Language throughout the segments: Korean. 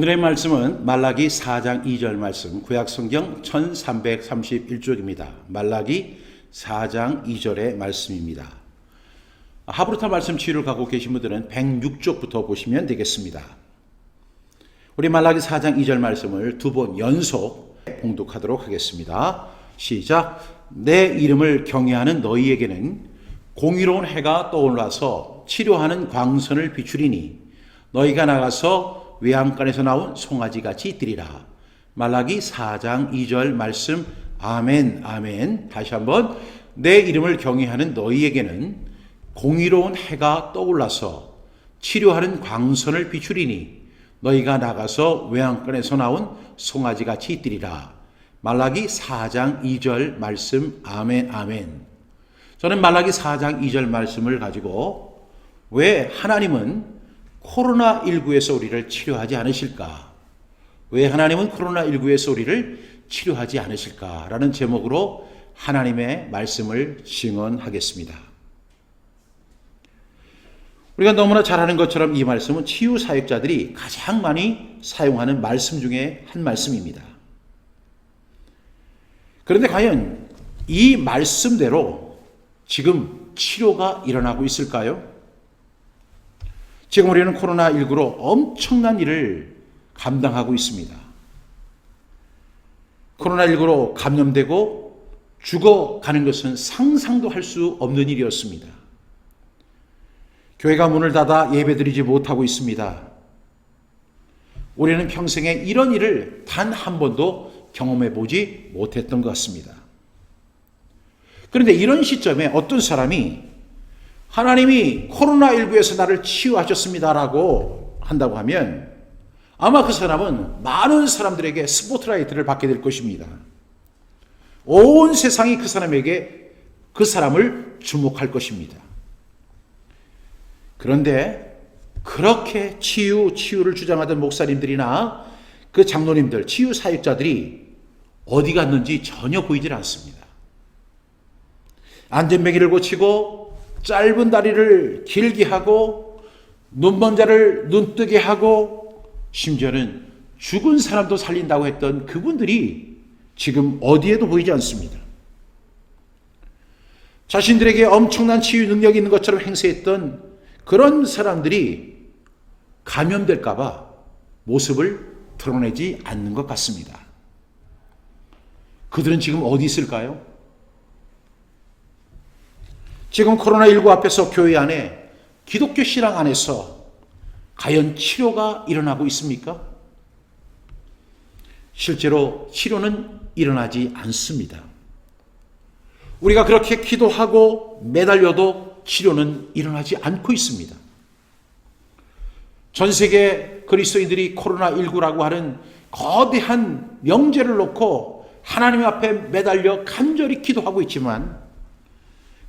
오늘의 말씀은 말라기 4장 2절 말씀, 구약성경 1331쪽입니다. 말라기 4장 2절의 말씀입니다. 하브루타 말씀 치유를 갖고 계신 분들은 106쪽부터 보시면 되겠습니다. 우리 말라기 4장 2절 말씀을 두 번 연속 봉독하도록 하겠습니다. 시작. 내 이름을 경외하는 너희에게는 공의로운 해가 떠올라서 치료하는 광선을 비추리니 너희가 나가서 외양간에서 나온 송아지같이 뛰리라. 말라기 4장 2절 말씀. 아멘 아멘. 다시 한번. 내 이름을 경외하는 너희에게는 공의로운 해가 떠올라서 치료하는 광선을 비추리니 너희가 나가서 외양간에서 나온 송아지같이 뛰리라. 말라기 4장 2절 말씀. 아멘 아멘. 저는 말라기 4장 2절 말씀을 가지고 왜 하나님은 코로나19에서 우리를 치료하지 않으실까? 왜 하나님은 코로나19에서 우리를 치료하지 않으실까라는 제목으로 하나님의 말씀을 증언하겠습니다. 우리가 너무나 잘 아는 것처럼 이 말씀은 치유 사역자들이 가장 많이 사용하는 말씀 중에 한 말씀입니다. 그런데 과연 이 말씀대로 지금 치료가 일어나고 있을까요? 지금 우리는 코로나19로 엄청난 일을 감당하고 있습니다. 코로나19로 감염되고 죽어가는 것은 상상도 할 수 없는 일이었습니다. 교회가 문을 닫아 예배드리지 못하고 있습니다. 우리는 평생에 이런 일을 단 한 번도 경험해 보지 못했던 것 같습니다. 그런데 이런 시점에 어떤 사람이 하나님이 코로나19에서 나를 치유하셨습니다라고 한다고 하면 아마 그 사람은 많은 사람들에게 스포트라이트를 받게 될 것입니다. 온 세상이 그 사람을 주목할 것입니다. 그런데 그렇게 치유를 주장하던 목사님들이나 그 장로님들, 치유 사역자들이 어디 갔는지 전혀 보이질 않습니다. 안전뱅이를 고치고 짧은 다리를 길게 하고 눈먼 자를 눈뜨게 하고 심지어는 죽은 사람도 살린다고 했던 그분들이 지금 어디에도 보이지 않습니다. 자신들에게 엄청난 치유 능력이 있는 것처럼 행세했던 그런 사람들이 감염될까 봐 모습을 드러내지 않는 것 같습니다. 그들은 지금 어디 있을까요? 지금 코로나19 앞에서 교회 안에 기독교 신앙 안에서 과연 치료가 일어나고 있습니까? 실제로 치료는 일어나지 않습니다. 우리가 그렇게 기도하고 매달려도 치료는 일어나지 않고 있습니다. 전 세계 그리스도인들이 코로나19라고 하는 거대한 명제를 놓고 하나님 앞에 매달려 간절히 기도하고 있지만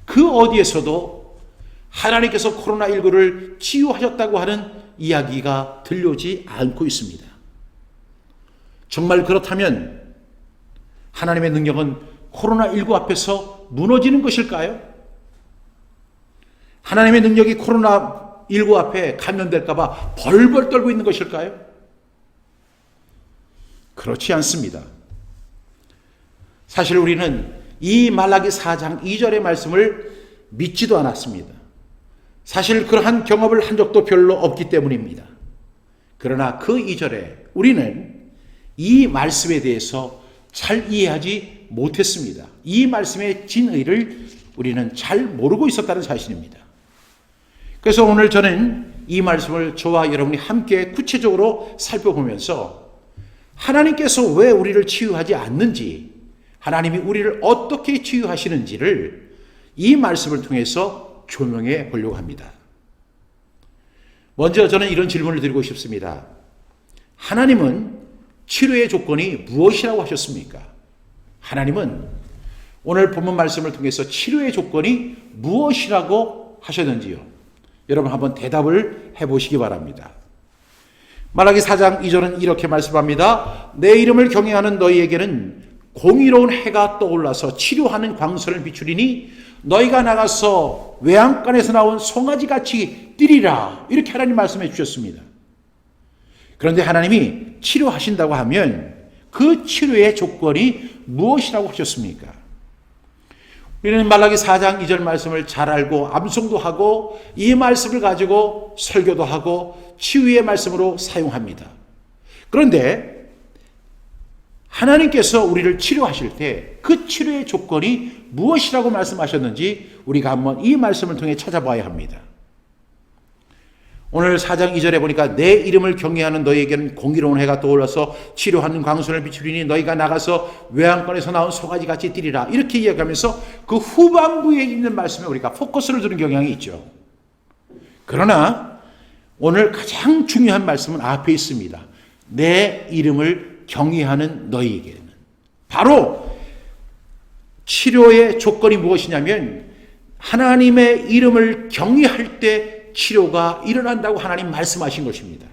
그 어디에서도 하나님께서 코로나19를 치유하셨다고 하는 이야기가 들려오지 않고 있습니다. 정말 그렇다면 하나님의 능력은 코로나19 앞에서 무너지는 것일까요? 하나님의 능력이 코로나19 앞에 감염될까 봐 벌벌 떨고 있는 것일까요? 그렇지 않습니다. 사실 우리는 이 말라기 4장 2절의 말씀을 믿지도 않았습니다. 사실 그러한 경험을 한 적도 별로 없기 때문입니다. 그러나 그 2절에 우리는 이 말씀에 대해서 잘 이해하지 못했습니다. 이 말씀의 진의를 우리는 잘 모르고 있었다는 사실입니다. 그래서 오늘 저는 이 말씀을 저와 여러분이 함께 구체적으로 살펴보면서 하나님께서 왜 우리를 치유하지 않는지, 하나님이 우리를 어떻게 치유하시는지를 이 말씀을 통해서 조명해 보려고 합니다. 먼저 저는 이런 질문을 드리고 싶습니다. 하나님은 치료의 조건이 무엇이라고 하셨습니까? 하나님은 오늘 본문 말씀을 통해서 치료의 조건이 무엇이라고 하셨는지요? 여러분 한번 대답을 해보시기 바랍니다. 말라기 4장 2절은 이렇게 말씀합니다. 내 이름을 경외하는 너희에게는 공의로운 해가 떠올라서 치료하는 광선을 비추리니 너희가 나가서 외양간에서 나온 송아지같이 뛰리라. 이렇게 하나님 말씀해 주셨습니다. 그런데 하나님이 치료하신다고 하면 그 치료의 조건이 무엇이라고 하셨습니까? 우리는 말라기 4장 2절 말씀을 잘 알고 암송도 하고 이 말씀을 가지고 설교도 하고 치유의 말씀으로 사용합니다. 그런데 하나님께서 우리를 치료하실 때 그 치료의 조건이 무엇이라고 말씀하셨는지 우리가 한번 이 말씀을 통해 찾아봐야 합니다. 오늘 4장 2절에 보니까 내 이름을 경외하는 너희에게는 공의로운 해가 떠올라서 치료하는 광선을 비추리니 너희가 나가서 외양간에서 나온 송아지같이 뛰리라. 이렇게 이야기하면서 그 후반부에 있는 말씀에 우리가 포커스를 두는 경향이 있죠. 그러나 오늘 가장 중요한 말씀은 앞에 있습니다. 내 이름을 경외하는 너희에게는. 바로 치료의 조건이 무엇이냐면 하나님의 이름을 경외할 때 치료가 일어난다고 하나님 말씀하신 것입니다.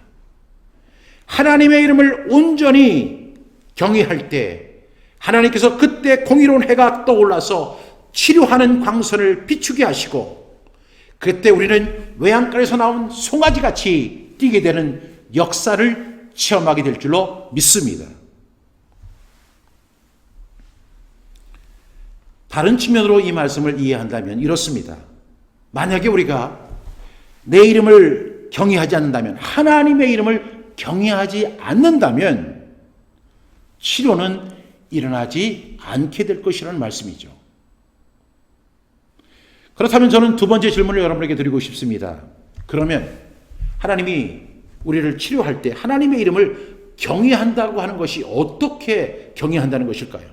하나님의 이름을 온전히 경외할 때 하나님께서 그때 공의로운 해가 떠올라서 치료하는 광선을 비추게 하시고 그때 우리는 외양간에서 나온 송아지같이 뛰게 되는 역사를 체험하게 될 줄로 믿습니다. 다른 측면으로 이 말씀을 이해한다면 이렇습니다. 만약에 우리가 내 이름을 경외하지 않는다면, 하나님의 이름을 경외하지 않는다면 치료는 일어나지 않게 될 것이라는 말씀이죠. 그렇다면 저는 두 번째 질문을 여러분에게 드리고 싶습니다. 그러면 하나님이 우리를 치료할 때 하나님의 이름을 경외한다고 하는 것이 어떻게 경외한다는 것일까요?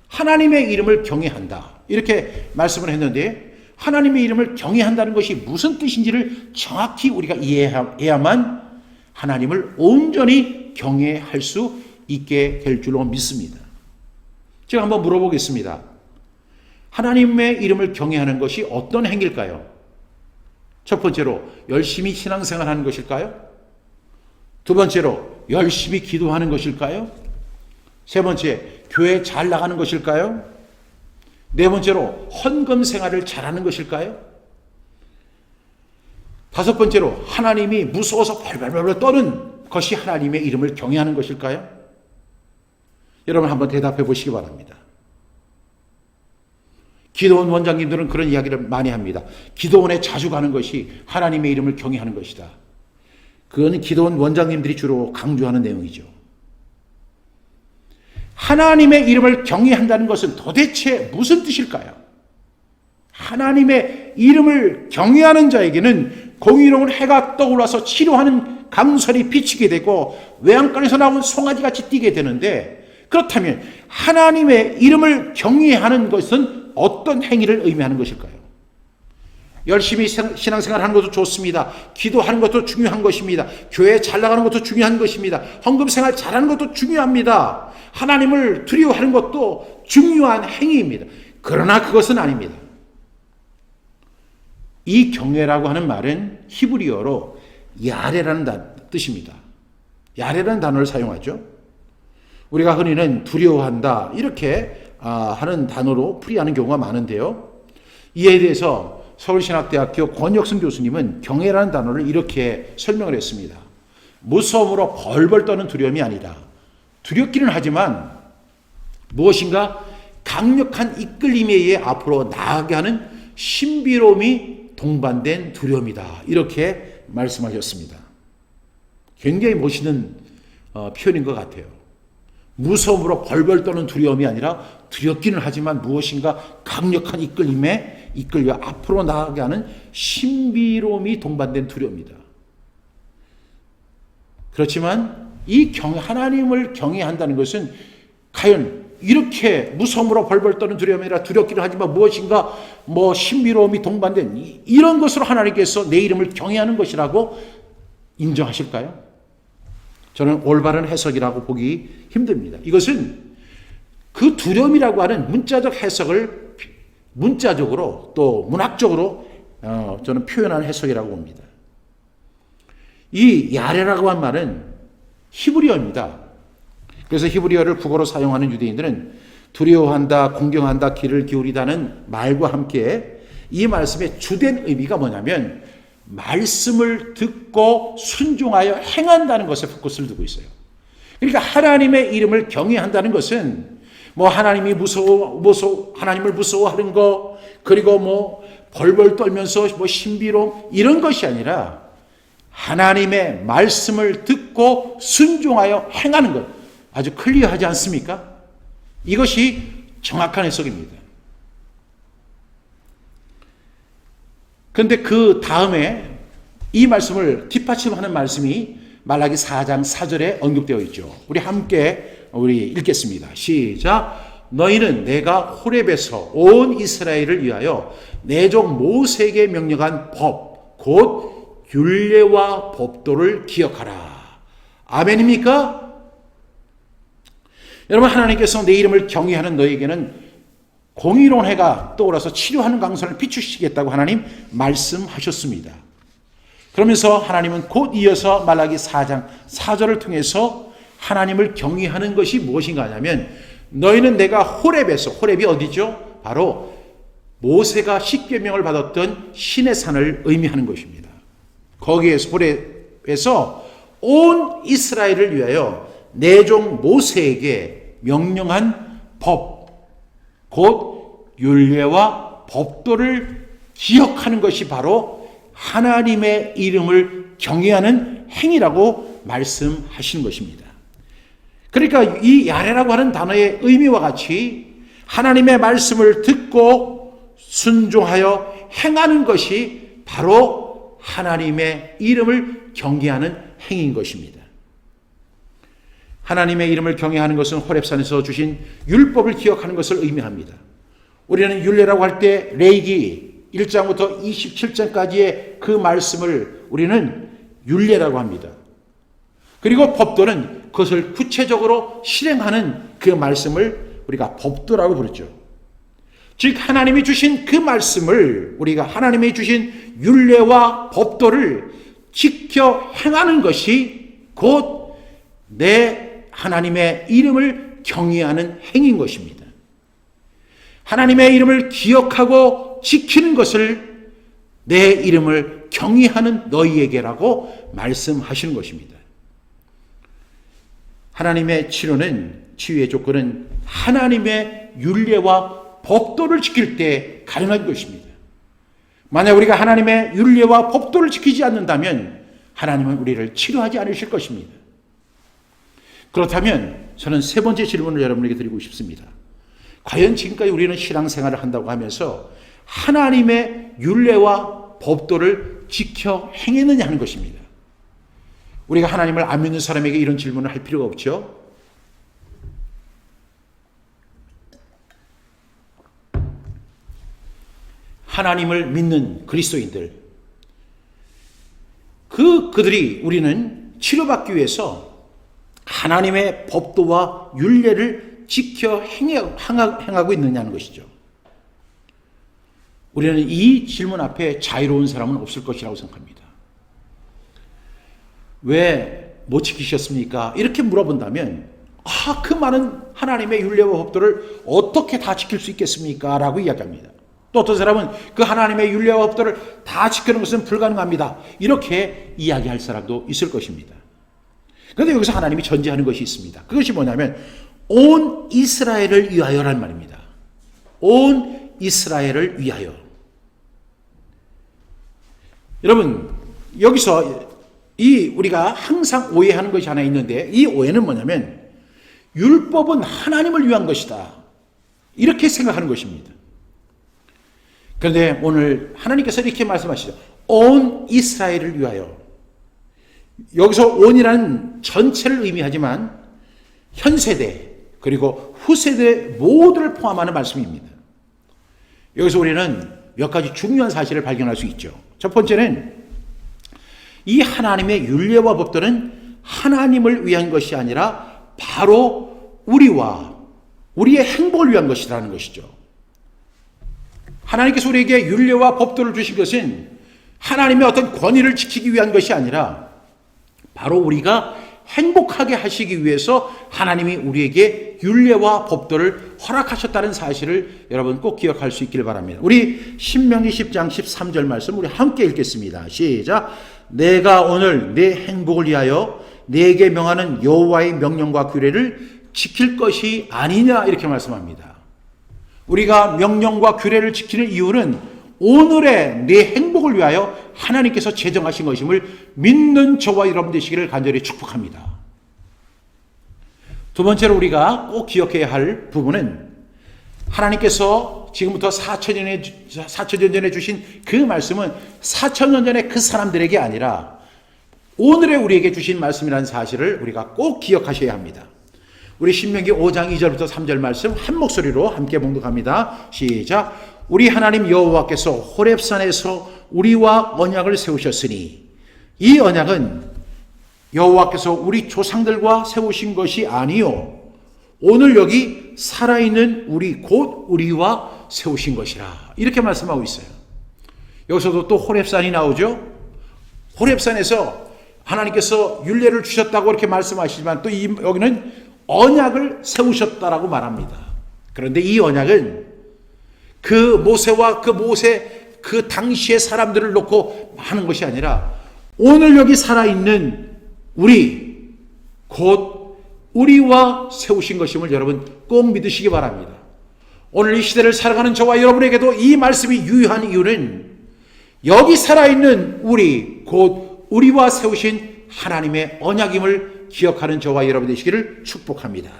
하나님의 이름을 경외한다. 이렇게 말씀을 했는데 하나님의 이름을 경외한다는 것이 무슨 뜻인지를 정확히 우리가 이해해야만 하나님을 온전히 경외할 수 있게 될 줄로 믿습니다. 제가 한번 물어보겠습니다. 하나님의 이름을 경외하는 것이 어떤 행위일까요? 첫 번째로 열심히 신앙생활하는 것일까요? 두 번째로 열심히 기도하는 것일까요? 세 번째, 교회 잘 나가는 것일까요? 네 번째로 헌금 생활을 잘하는 것일까요? 다섯 번째로 하나님이 무서워서 발발발 떠는 것이 하나님의 이름을 경외하는 것일까요? 여러분 한번 대답해 보시기 바랍니다. 기도원 원장님들은 그런 이야기를 많이 합니다. 기도원에 자주 가는 것이 하나님의 이름을 경외하는 것이다. 그건 기도원 원장님들이 주로 강조하는 내용이죠. 하나님의 이름을 경외한다는 것은 도대체 무슨 뜻일까요? 하나님의 이름을 경외하는 자에게는 공의로운 해가 떠올라서 치료하는 강설이 비치게 되고 외양간에서 나온 송아지같이 뛰게 되는데, 그렇다면 하나님의 이름을 경외하는 것은 어떤 행위를 의미하는 것일까요? 열심히 신앙생활하는 것도 좋습니다. 기도하는 것도 중요한 것입니다. 교회 잘 나가는 것도 중요한 것입니다. 헌금생활 잘하는 것도 중요합니다. 하나님을 두려워하는 것도 중요한 행위입니다. 그러나 그것은 아닙니다. 이 경외라고 하는 말은 히브리어로 야레라는 뜻입니다. 야레라는 단어를 사용하죠. 우리가 흔히는 두려워한다 이렇게 하는 단어로 풀이하는 경우가 많은데요. 이에 대해서 서울신학대학교 권혁승 교수님은 경외라는 단어를 이렇게 설명을 했습니다. 무서움으로 벌벌 떠는 두려움이 아니다. 두렵기는 하지만 무엇인가 강력한 이끌림에 의해 앞으로 나아가게 하는 신비로움이 동반된 두려움이다. 이렇게 말씀하셨습니다. 굉장히 멋있는 표현인 것 같아요. 무서움으로 벌벌 떠는 두려움이 아니라 두렵기는 하지만 무엇인가 강력한 이끌림에 이끌려 앞으로 나아가게 하는 신비로움이 동반된 두려움이다. 그렇지만 이 하나님을 경외한다는 것은 과연 이렇게 무서움으로 벌벌 떠는 두려움이 아니라 두렵기는 하지만 무엇인가 신비로움이 동반된 이런 것으로 하나님께서 내 이름을 경외하는 것이라고 인정하실까요? 저는 올바른 해석이라고 보기 힘듭니다. 이것은 그 두려움이라고 하는 문자적 해석을 문자적으로 또 문학적으로 저는 표현한 해석이라고 봅니다. 이 야레라고 한 말은 히브리어입니다. 그래서 히브리어를 국어로 사용하는 유대인들은 두려워한다, 공경한다, 귀를 기울이다는 말과 함께 이 말씀의 주된 의미가 뭐냐면 말씀을 듣고 순종하여 행한다는 것에 포커스를 두고 있어요. 그러니까 하나님의 이름을 경외한다는 것은 뭐 하나님이 하나님을 무서워하는 거, 그리고 뭐 벌벌 떨면서 뭐 신비로움 이런 것이 아니라 하나님의 말씀을 듣고 순종하여 행하는 것. 아주 클리어하지 않습니까? 이것이 정확한 해석입니다. 그런데 그 다음에 이 말씀을 뒷받침하는 말씀이 말라기 4장 4절에 언급되어 있죠. 우리 함께 읽겠습니다. 시작. 너희는 내가 호렙에서 온 이스라엘을 위하여 내 종 모세에게 명령한 법, 곧 율례와 법도를 기억하라. 아멘입니까? 여러분, 하나님께서 내 이름을 경외하는 너에게는 공의로운 해가 떠올라서 치료하는 강선을 비추시겠다고 하나님 말씀하셨습니다. 그러면서 하나님은 곧 이어서 말라기 4장 4절을 통해서 하나님을 경외하는 것이 무엇인가 하냐면 너희는 내가 호렙에서, 호렙이 어디죠? 바로 모세가 십계명을 받았던 시내산을 의미하는 것입니다. 거기에서 호렙에서 온 이스라엘을 위하여 내 종 모세에게 명령한 법, 곧 율례와 법도를 기억하는 것이 바로 하나님의 이름을 경외하는 행위라고 말씀하시는 것입니다. 그러니까 이 야레라고 하는 단어의 의미와 같이 하나님의 말씀을 듣고 순종하여 행하는 것이 바로 하나님의 이름을 경외하는 행위인 것입니다. 하나님의 이름을 경외하는 것은 호렙산에서 주신 율법을 기억하는 것을 의미합니다. 우리는 율례라고 할 때 레위기 1장부터 27장까지의 그 말씀을 우리는 율례라고 합니다. 그리고 법도는 그것을 구체적으로 실행하는 그 말씀을 우리가 법도라고 부르죠. 즉 하나님이 주신 그 말씀을 우리가 하나님이 주신 율례와 법도를 지켜 행하는 것이 곧 내 하나님의 이름을 경외하는 행위인 것입니다. 하나님의 이름을 기억하고 지키는 것을 내 이름을 경외하는 너희에게라고 말씀하시는 것입니다. 하나님의 치유의 조건은 하나님의 율례와 법도를 지킬 때 가능한 것입니다. 만약 우리가 하나님의 율례와 법도를 지키지 않는다면 하나님은 우리를 치료하지 않으실 것입니다. 그렇다면 저는 세 번째 질문을 여러분에게 드리고 싶습니다. 과연 지금까지 우리는 신앙생활을 한다고 하면서 하나님의 율례와 법도를 지켜 행했느냐 하는 것입니다. 우리가 하나님을 안 믿는 사람에게 이런 질문을 할 필요가 없죠. 하나님을 믿는 그리스도인들, 그들이 우리는 치료받기 위해서 하나님의 법도와 율례를 지켜 행하고 있느냐는 것이죠. 우리는 이 질문 앞에 자유로운 사람은 없을 것이라고 생각합니다. 왜 못 지키셨습니까? 이렇게 물어본다면 그 많은 하나님의 율례와 법도를 어떻게 다 지킬 수 있겠습니까? 라고 이야기합니다. 또 어떤 사람은 그 하나님의 율례와 법도를 다 지키는 것은 불가능합니다. 이렇게 이야기할 사람도 있을 것입니다. 그런데 여기서 하나님이 전제하는 것이 있습니다. 그것이 뭐냐면 온 이스라엘을 위하여란 말입니다. 온 이스라엘을 위하여. 여러분, 여기서 우리가 항상 오해하는 것이 하나 있는데 이 오해는 뭐냐면 율법은 하나님을 위한 것이다. 이렇게 생각하는 것입니다. 그런데 오늘 하나님께서 이렇게 말씀하시죠. 온 이스라엘을 위하여. 여기서 온이라는 전체를 의미하지만 현 세대 그리고 후세대 모두를 포함하는 말씀입니다. 여기서 우리는 몇 가지 중요한 사실을 발견할 수 있죠. 첫 번째는 이 하나님의 율례와 법도는 하나님을 위한 것이 아니라 바로 우리와 우리의 행복을 위한 것이라는 것이죠. 하나님께서 우리에게 율례와 법도를 주신 것은 하나님의 어떤 권위를 지키기 위한 것이 아니라 바로 우리가 행복하게 하시기 위해서 하나님이 우리에게 율례와 법도를 허락하셨다는 사실을 여러분 꼭 기억할 수 있기를 바랍니다. 우리 신명기 10장 13절 말씀 우리 함께 읽겠습니다. 시작. 내가 오늘 내 행복을 위하여 내게 명하는 여호와의 명령과 규례를 지킬 것이 아니냐 이렇게 말씀합니다. 우리가 명령과 규례를 지키는 이유는 오늘의 내 행복을 위하여 하나님께서 제정하신 것임을 믿는 저와 여러분 되시기를 간절히 축복합니다. 두 번째로 우리가 꼭 기억해야 할 부분은 하나님께서 지금부터 4,000년 전에 주신 그 말씀은 4,000년 전에 그 사람들에게 아니라 오늘의 우리에게 주신 말씀이라는 사실을 우리가 꼭 기억하셔야 합니다. 우리 신명기 5장 2절부터 3절 말씀 한 목소리로 함께 봉독합니다. 시작. 우리 하나님 여호와께서 호렙산에서 우리와 언약을 세우셨으니 이 언약은 여호와께서 우리 조상들과 세우신 것이 아니요 오늘 여기 살아있는 우리 곧 우리와 세우신 것이라 이렇게 말씀하고 있어요. 여기서도 또 호렙산이 나오죠. 호렙산에서 하나님께서 율례를 주셨다고 이렇게 말씀하시지만 또 여기는 언약을 세우셨다라고 말합니다. 그런데 이 언약은 그 모세와 그 당시의 사람들을 놓고 하는 것이 아니라 오늘 여기 살아있는 우리 곧 우리와 세우신 것임을 여러분 꼭 믿으시기 바랍니다. 오늘 이 시대를 살아가는 저와 여러분에게도 이 말씀이 유효한 이유는 여기 살아있는 우리 곧 우리와 세우신 하나님의 언약임을 기억하는 저와 여러분 되시기를 축복합니다.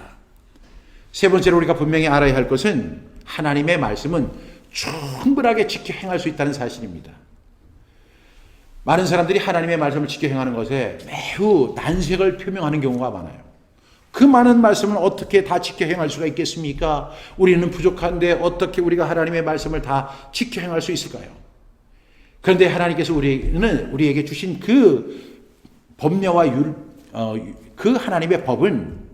세 번째로 우리가 분명히 알아야 할 것은 하나님의 말씀은 충분하게 지켜 행할 수 있다는 사실입니다. 많은 사람들이 하나님의 말씀을 지켜 행하는 것에 매우 난색을 표명하는 경우가 많아요. 그 많은 말씀을 어떻게 다 지켜 행할 수가 있겠습니까? 우리는 부족한데 어떻게 우리가 하나님의 말씀을 다 지켜 행할 수 있을까요? 그런데 하나님께서 우리에게 주신 그 법례와 그 하나님의 법은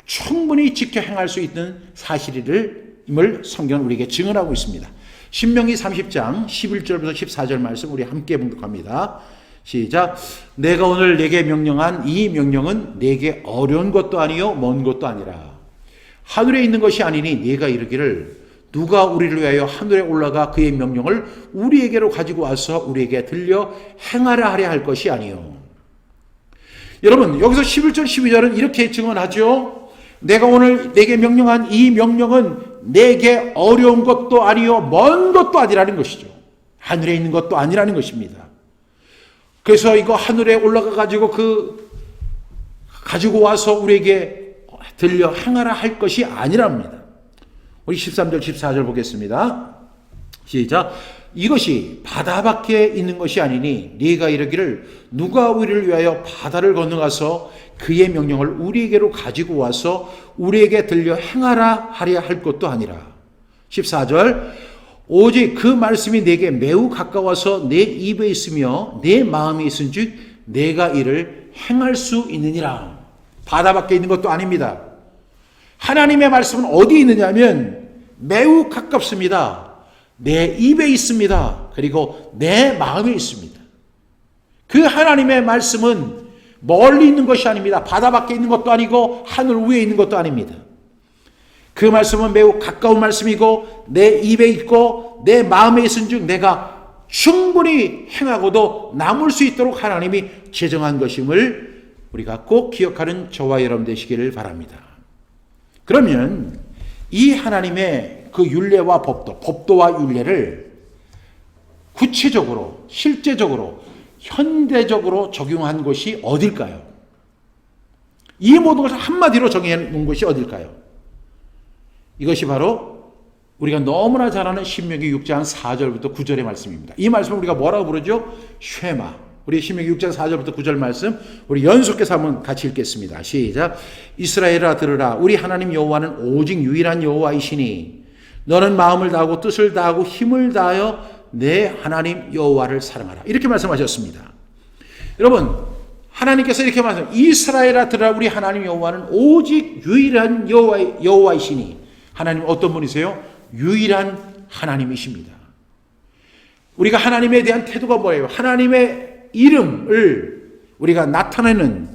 충분히 지켜 행할 수 있는 사실임을 성경은 우리에게 증언하고 있습니다. 신명기 30장 11절부터 14절 말씀 우리 함께 봉독합니다. 시작. 내가 오늘 내게 명령한 이 명령은 내게 어려운 것도 아니요 먼 것도 아니라 하늘에 있는 것이 아니니 네가 이르기를 누가 우리를 위하여 하늘에 올라가 그의 명령을 우리에게로 가지고 와서 우리에게 들려 행하라 하려 할 것이 아니요. 여러분 여기서 11절 12절은 이렇게 증언하죠. 내가 오늘 내게 명령한 이 명령은 내게 어려운 것도 아니요 먼 것도 아니라는 것이죠. 하늘에 있는 것도 아니라는 것입니다. 그래서 이거 하늘에 올라가 가지고 와서 우리에게 들려 행하라 할 것이 아니랍니다. 우리 13절 14절 보겠습니다. 시작. 이것이 바다 밖에 있는 것이 아니니 네가 이르기를 누가 우리를 위하여 바다를 건너가서 그의 명령을 우리에게로 가지고 와서 우리에게 들려 행하라 하려 할 것도 아니라. 14절. 오직 그 말씀이 내게 매우 가까워서 내 입에 있으며 내 마음에 있은즉 내가 이를 행할 수 있느니라. 바다 밖에 있는 것도 아닙니다. 하나님의 말씀은 어디 있느냐면 매우 가깝습니다. 내 입에 있습니다. 그리고 내 마음에 있습니다. 그 하나님의 말씀은 멀리 있는 것이 아닙니다. 바다 밖에 있는 것도 아니고 하늘 위에 있는 것도 아닙니다. 그 말씀은 매우 가까운 말씀이고 내 입에 있고 내 마음에 있은즉 내가 충분히 행하고도 남을 수 있도록 하나님이 제정한 것임을 우리가 꼭 기억하는 저와 여러분 되시기를 바랍니다. 그러면 이 하나님의 그 율례와 법도와 율례를 구체적으로 실제적으로 현대적으로 적용한 것이 어딜까요? 이 모든 것을 한마디로 정해 놓은 것이 어딜까요? 이것이 바로 우리가 너무나 잘 아는 신명기 6장 4절부터 9절의 말씀입니다. 이 말씀을 우리가 뭐라고 부르죠? 쉐마. 우리 신명기 6장 4절부터 9절 말씀 우리 연속해서 한번 같이 읽겠습니다. 시작. 이스라엘아 들으라. 우리 하나님 여호와는 오직 유일한 여호와이시니 너는 마음을 다하고 뜻을 다하고 힘을 다하여 내 하나님 여호와를 사랑하라. 이렇게 말씀하셨습니다. 여러분 하나님께서 이렇게 말씀하셨습니다. 이스라엘아 들으라. 우리 하나님 여호와는 오직 유일한 여호와이시니. 하나님 어떤 분이세요? 유일한 하나님이십니다. 우리가 하나님에 대한 태도가 뭐예요? 하나님의 이름을 우리가 나타내는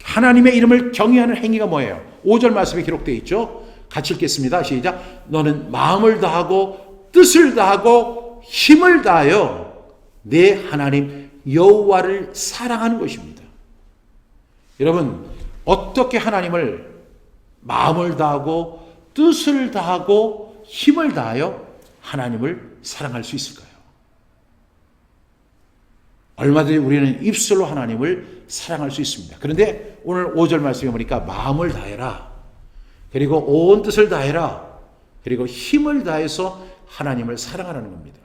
하나님의 이름을 경외하는 행위가 뭐예요? 5절 말씀에 기록되어 있죠. 같이 읽겠습니다. 시작. 너는 마음을 다하고 뜻을 다하고 힘을 다하여 내 하나님 여호와를 사랑하는 것입니다. 여러분, 어떻게 하나님을 마음을 다하고 뜻을 다하고 힘을 다하여 하나님을 사랑할 수 있을까요? 얼마든지 우리는 입술로 하나님을 사랑할 수 있습니다. 그런데 오늘 5절 말씀에 보니까 마음을 다해라. 그리고 온 뜻을 다해라. 그리고 힘을 다해서 하나님을 사랑하라는 겁니다.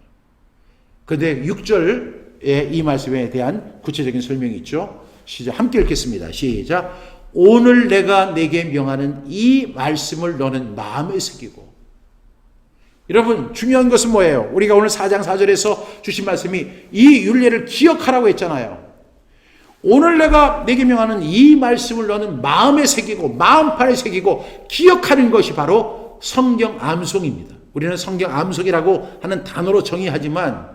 그런데 6절에 이 말씀에 대한 구체적인 설명이 있죠. 시작. 함께 읽겠습니다. 시작. 오늘 내가 내게 명하는 이 말씀을 너는 마음에 새기고. 여러분, 중요한 것은 뭐예요? 우리가 오늘 4장 4절에서 주신 말씀이 이 율례를 기억하라고 했잖아요. 오늘 내가 내게 명하는 이 말씀을 너는 마음에 새기고 마음판에 새기고 기억하는 것이 바로 성경 암송입니다. 우리는 성경 암송이라고 하는 단어로 정의하지만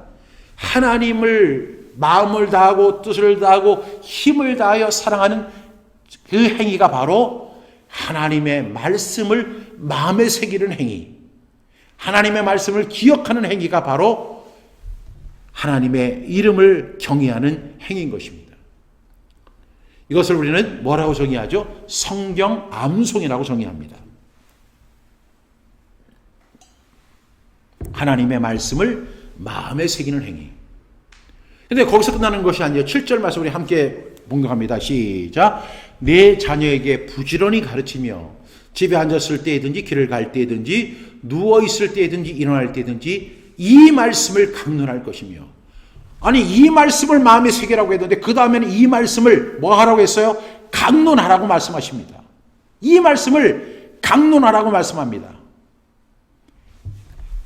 하나님을 마음을 다하고 뜻을 다하고 힘을 다하여 사랑하는 그 행위가 바로 하나님의 말씀을 마음에 새기는 행위, 하나님의 말씀을 기억하는 행위가 바로 하나님의 이름을 경외하는 행위인 것입니다. 이것을 우리는 뭐라고 정의하죠? 성경 암송이라고 정의합니다. 하나님의 말씀을 마음에 새기는 행위. 근데 거기서 끝나는 것이 아니에요. 7절 말씀 우리 함께 봉독합니다. 시작. 내 자녀에게 부지런히 가르치며 집에 앉았을 때든지 길을 갈 때든지 누워 있을 때든지 일어날 때든지 이 말씀을 강론할 것이며. 아니, 이 말씀을 마음에 새기라고 했는데 그 다음에는 이 말씀을 뭐 하라고 했어요? 강론하라고 말씀하십니다. 이 말씀을 강론하라고 말씀합니다.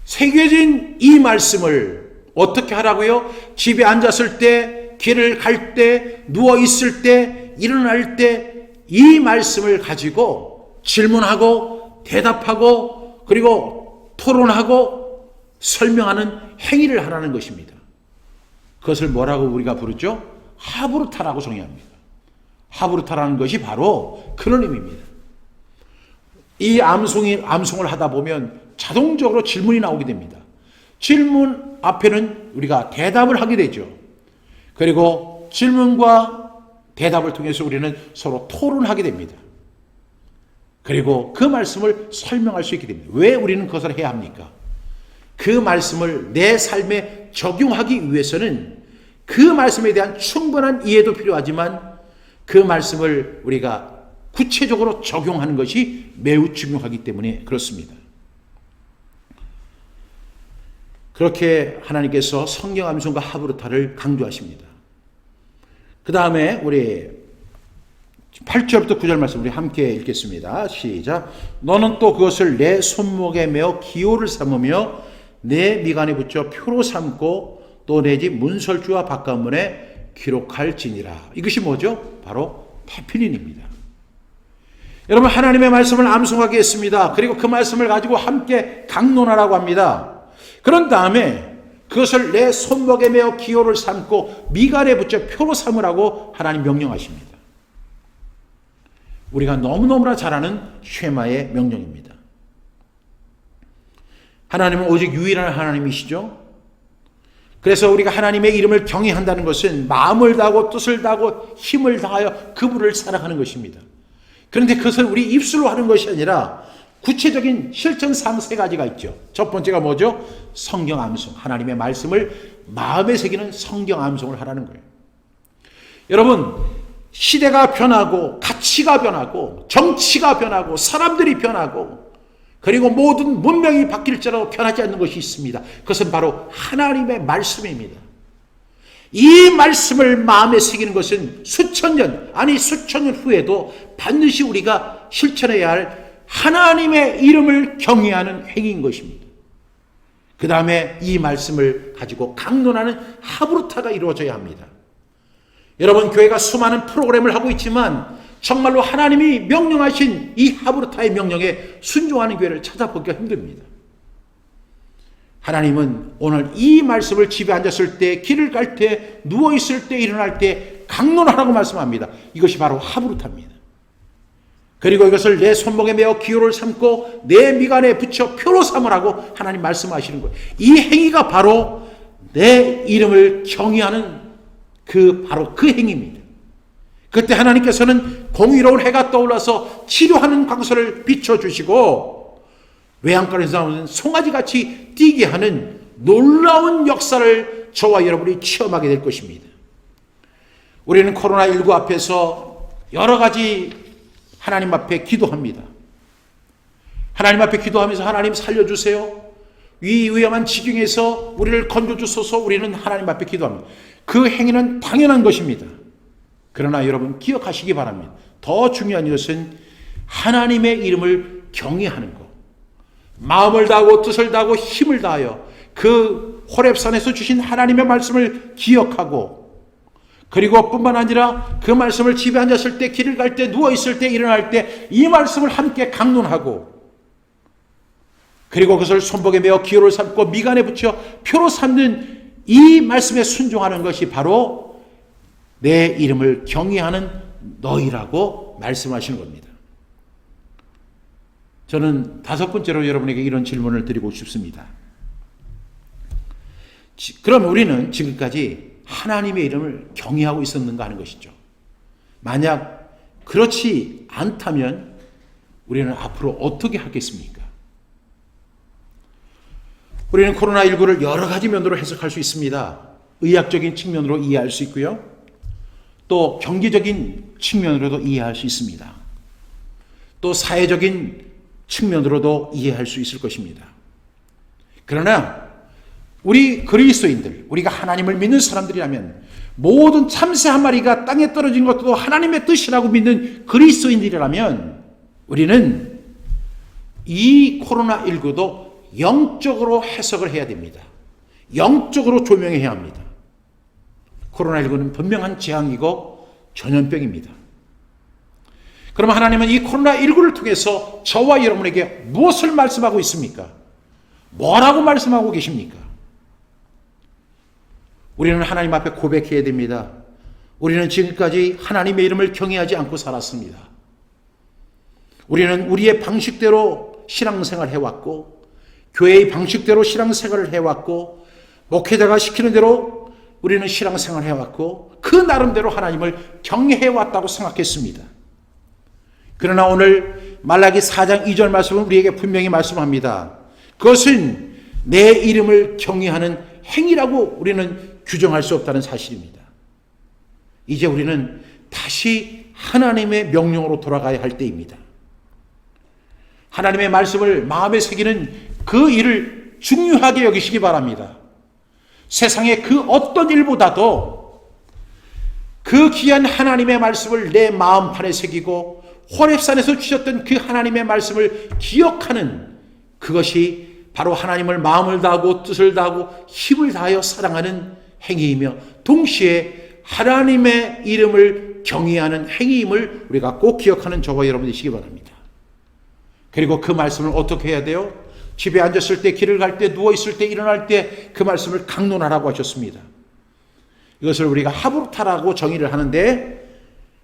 새겨진 이 말씀을 어떻게 하라고요? 집에 앉았을 때, 길을 갈 때, 누워 있을 때, 일어날 때 이 말씀을 가지고 질문하고 대답하고 그리고 토론하고 설명하는 행위를 하라는 것입니다. 그것을 뭐라고 우리가 부르죠? 하브루타라고 정의합니다. 하브루타라는 것이 바로 그런 의미입니다. 이 암송을 하다 보면 자동적으로 질문이 나오게 됩니다. 질문 앞에는 우리가 대답을 하게 되죠. 그리고 질문과 대답을 통해서 우리는 서로 토론하게 됩니다. 그리고 그 말씀을 설명할 수 있게 됩니다. 왜 우리는 그것을 해야 합니까? 그 말씀을 내 삶에 적용하기 위해서는 그 말씀에 대한 충분한 이해도 필요하지만 그 말씀을 우리가 구체적으로 적용하는 것이 매우 중요하기 때문에 그렇습니다. 그렇게 하나님께서 성경 암송과 하브루타를 강조하십니다. 그 다음에 우리 8절부터 9절 말씀 우리 함께 읽겠습니다. 시작. 너는 또 그것을 내 손목에 메어 기호를 삼으며 내 미간에 붙여 표로 삼고 또 내 집 문설주와 바깥문에 기록할지니라. 이것이 뭐죠? 바로 테필린입니다. 여러분, 하나님의 말씀을 암송하게 했습니다. 그리고 그 말씀을 가지고 함께 강론하라고 합니다. 그런 다음에 그것을 내 손목에 메어 기호를 삼고 미간에 붙여 표로 삼으라고 하나님 명령하십니다. 우리가 너무너무나 잘 아는 쉐마의 명령입니다. 하나님은 오직 유일한 하나님이시죠. 그래서 우리가 하나님의 이름을 경외한다는 것은 마음을 다하고 뜻을 다하고 힘을 다하여 그분을 사랑하는 것입니다. 그런데 그것을 우리 입술로 하는 것이 아니라 구체적인 실천상 세 가지가 있죠. 첫 번째가 뭐죠? 성경 암송. 하나님의 말씀을 마음에 새기는 성경 암송을 하라는 거예요. 여러분, 시대가 변하고 가치가 변하고 정치가 변하고 사람들이 변하고 그리고 모든 문명이 바뀔지라도 변하지 않는 것이 있습니다. 그것은 바로 하나님의 말씀입니다. 이 말씀을 마음에 새기는 것은 수천 년 후에도 반드시 우리가 실천해야 할 하나님의 이름을 경외하는 행위인 것입니다. 그 다음에 이 말씀을 가지고 강론하는 하브루타가 이루어져야 합니다. 여러분, 교회가 수많은 프로그램을 하고 있지만 정말로 하나님이 명령하신 이 하브루타의 명령에 순종하는 교회를 찾아보기가 힘듭니다. 하나님은 오늘 이 말씀을 집에 앉았을 때, 길을 갈 때, 누워있을 때, 일어날 때 강론하라고 말씀합니다. 이것이 바로 하브루타입니다. 그리고 이것을 내 손목에 메어 기호를 삼고 내 미간에 붙여 표로 삼으라고 하나님 말씀하시는 거예요. 이 행위가 바로 내 이름을 경외하는 바로 그 행위입니다. 그때 하나님께서는 공의로운 해가 떠올라서 치료하는 광선을 비춰주시고 외양간에서 나오는 송아지같이 뛰게 하는 놀라운 역사를 저와 여러분이 체험하게 될 것입니다. 우리는 코로나19 앞에서 여러 가지 하나님 앞에 기도합니다. 하나님 앞에 기도하면서 하나님 살려주세요. 이 위험한 지경에서 우리를 건져주소서. 우리는 하나님 앞에 기도합니다. 그 행위는 당연한 것입니다. 그러나 여러분 기억하시기 바랍니다. 더 중요한 것은 하나님의 이름을 경외하는 것. 마음을 다하고 뜻을 다하고 힘을 다하여 그 호렙산에서 주신 하나님의 말씀을 기억하고 그리고 뿐만 아니라 그 말씀을 집에 앉았을 때, 길을 갈 때, 누워있을 때, 일어날 때 이 말씀을 함께 강론하고 그리고 그것을 손목에 메어 기호를 삼고 미간에 붙여 표로 삼는 이 말씀에 순종하는 것이 바로 내 이름을 경외하는 너희라고 말씀하시는 겁니다. 저는 5번째로 여러분에게 이런 질문을 드리고 싶습니다. 그럼 우리는 지금까지 하나님의 이름을 경외하고 있었는가 하는 것이죠. 만약 그렇지 않다면 우리는 앞으로 어떻게 하겠습니까? 우리는 코로나19를 여러 가지 면으로 해석할 수 있습니다. 의학적인 측면으로 이해할 수 있고요. 또 경제적인 측면으로도 이해할 수 있습니다. 또 사회적인 측면으로도 이해할 수 있을 것입니다. 그러나 우리 그리스도인들, 우리가 하나님을 믿는 사람들이라면 모든 참새 한 마리가 땅에 떨어진 것도 하나님의 뜻이라고 믿는 그리스도인들이라면 우리는 이 코로나19도 영적으로 해석을 해야 됩니다. 영적으로 조명해야 합니다. 코로나19는 분명한 재앙이고 전염병입니다. 그럼 하나님은 이 코로나19를 통해서 저와 여러분에게 무엇을 말씀하고 있습니까? 뭐라고 말씀하고 계십니까? 우리는 하나님 앞에 고백해야 됩니다. 우리는 지금까지 하나님의 이름을 경외하지 않고 살았습니다. 우리는 우리의 방식대로 신앙생활을 해왔고 교회의 방식대로 신앙생활을 해왔고 목회자가 시키는 대로 우리는 신앙생활을 해왔고 그 나름대로 하나님을 경외해왔다고 생각했습니다. 그러나 오늘 말라기 4장 2절 말씀은 우리에게 분명히 말씀합니다. 그것은 내 이름을 경외하는 행위라고 우리는 규정할 수 없다는 사실입니다. 이제 우리는 다시 하나님의 명령으로 돌아가야 할 때입니다. 하나님의 말씀을 마음에 새기는 그 일을 중요하게 여기시기 바랍니다. 세상의 그 어떤 일보다도 그 귀한 하나님의 말씀을 내 마음판에 새기고 호렙산에서 주셨던 그 하나님의 말씀을 기억하는 그것이 바로 하나님을 마음을 다하고 뜻을 다하고 힘을 다하여 사랑하는 행위이며 동시에 하나님의 이름을 경외하는 행위임을 우리가 꼭 기억하는 저와 여러분 되시기 바랍니다. 그리고 그 말씀을 어떻게 해야 돼요? 집에 앉았을 때, 길을 갈 때, 누워있을 때, 일어날 때 그 말씀을 강론하라고 하셨습니다. 이것을 우리가 하브루타라고 정의를 하는데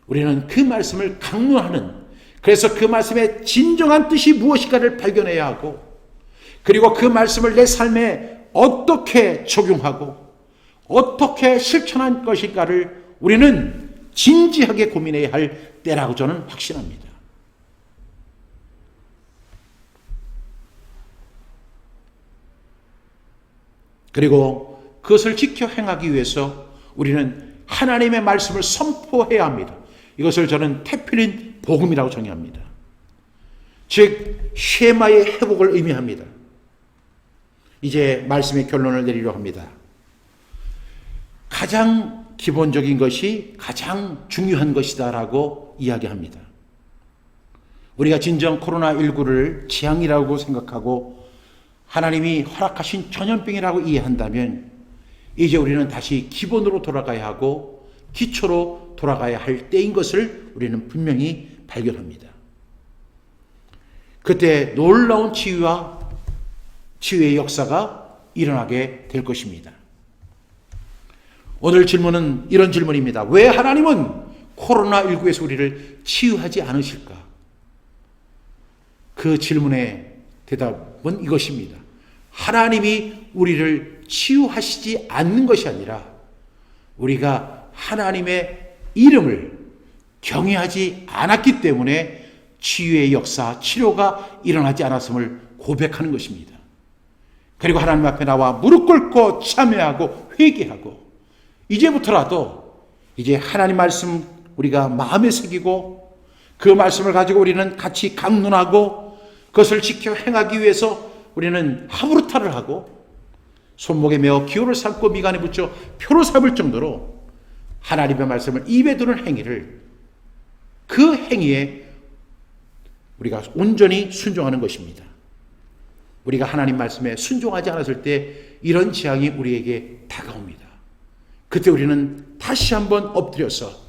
우리는 그 말씀을 강론하는, 그래서 그 말씀의 진정한 뜻이 무엇인가를 발견해야 하고 그리고 그 말씀을 내 삶에 어떻게 적용하고 어떻게 실천할 것인가를 우리는 진지하게 고민해야 할 때라고 저는 확신합니다. 그리고 그것을 지켜 행하기 위해서 우리는 하나님의 말씀을 선포해야 합니다. 이것을 저는 테필린 복음이라고 정의합니다. 즉 쉐마의 회복을 의미합니다. 이제 말씀의 결론을 내리려 합니다. 가장 기본적인 것이 가장 중요한 것이다라고 이야기합니다. 우리가 진정 코로나19를 재앙이라고 생각하고 하나님이 허락하신 전염병이라고 이해한다면 이제 우리는 다시 기본으로 돌아가야 하고 기초로 돌아가야 할 때인 것을 우리는 분명히 발견합니다. 그때 놀라운 치유의 역사가 일어나게 될 것입니다. 오늘 질문은 이런 질문입니다. 왜 하나님은 코로나19에서 우리를 치유하지 않으실까? 그 질문의 대답은 이것입니다. 하나님이 우리를 치유하시지 않는 것이 아니라 우리가 하나님의 이름을 경외하지 않았기 때문에 치유의 역사, 치료가 일어나지 않았음을 고백하는 것입니다. 그리고 하나님 앞에 나와 무릎 꿇고 참회하고 회개하고 이제부터라도 이제 하나님 말씀 우리가 마음에 새기고 그 말씀을 가지고 우리는 같이 강론하고 그것을 지켜 행하기 위해서 우리는 하부르타를 하고 손목에 메어 기호를 삼고 미간에 붙여 표로 삼을 정도로 하나님의 말씀을 입에 두는 행위를 그 행위에 우리가 온전히 순종하는 것입니다. 우리가 하나님 말씀에 순종하지 않았을 때 이런 재앙이 우리에게 다가옵니다. 그때 우리는 다시 한번 엎드려서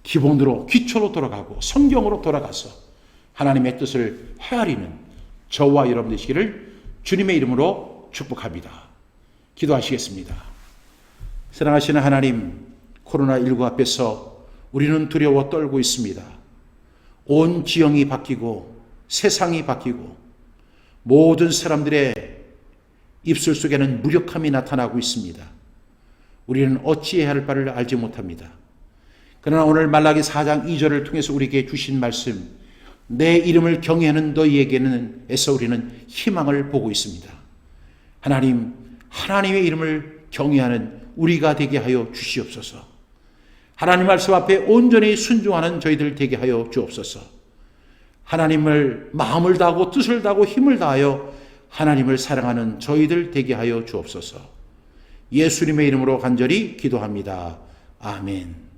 기본으로 기초로 돌아가고 성경으로 돌아가서 하나님의 뜻을 헤아리는 저와 여러분 되시기를 주님의 이름으로 축복합니다. 기도하시겠습니다. 사랑하시는 하나님, 코로나19 앞에서 우리는 두려워 떨고 있습니다. 온 지형이 바뀌고 세상이 바뀌고 모든 사람들의 입술 속에는 무력함이 나타나고 있습니다. 우리는 어찌해야 할 바를 알지 못합니다. 그러나 오늘 말라기 4장 2절을 통해서 우리에게 주신 말씀, 내 이름을 경외하는 너희에게는 에서 우리는 희망을 보고 있습니다. 하나님, 하나님의 이름을 경외하는 우리가 되게 하여 주시옵소서. 하나님 말씀 앞에 온전히 순종하는 저희들 되게 하여 주옵소서. 하나님을 마음을 다하고 뜻을 다하고 힘을 다하여 하나님을 사랑하는 저희들 되게 하여 주옵소서. 예수님의 이름으로 간절히 기도합니다. 아멘.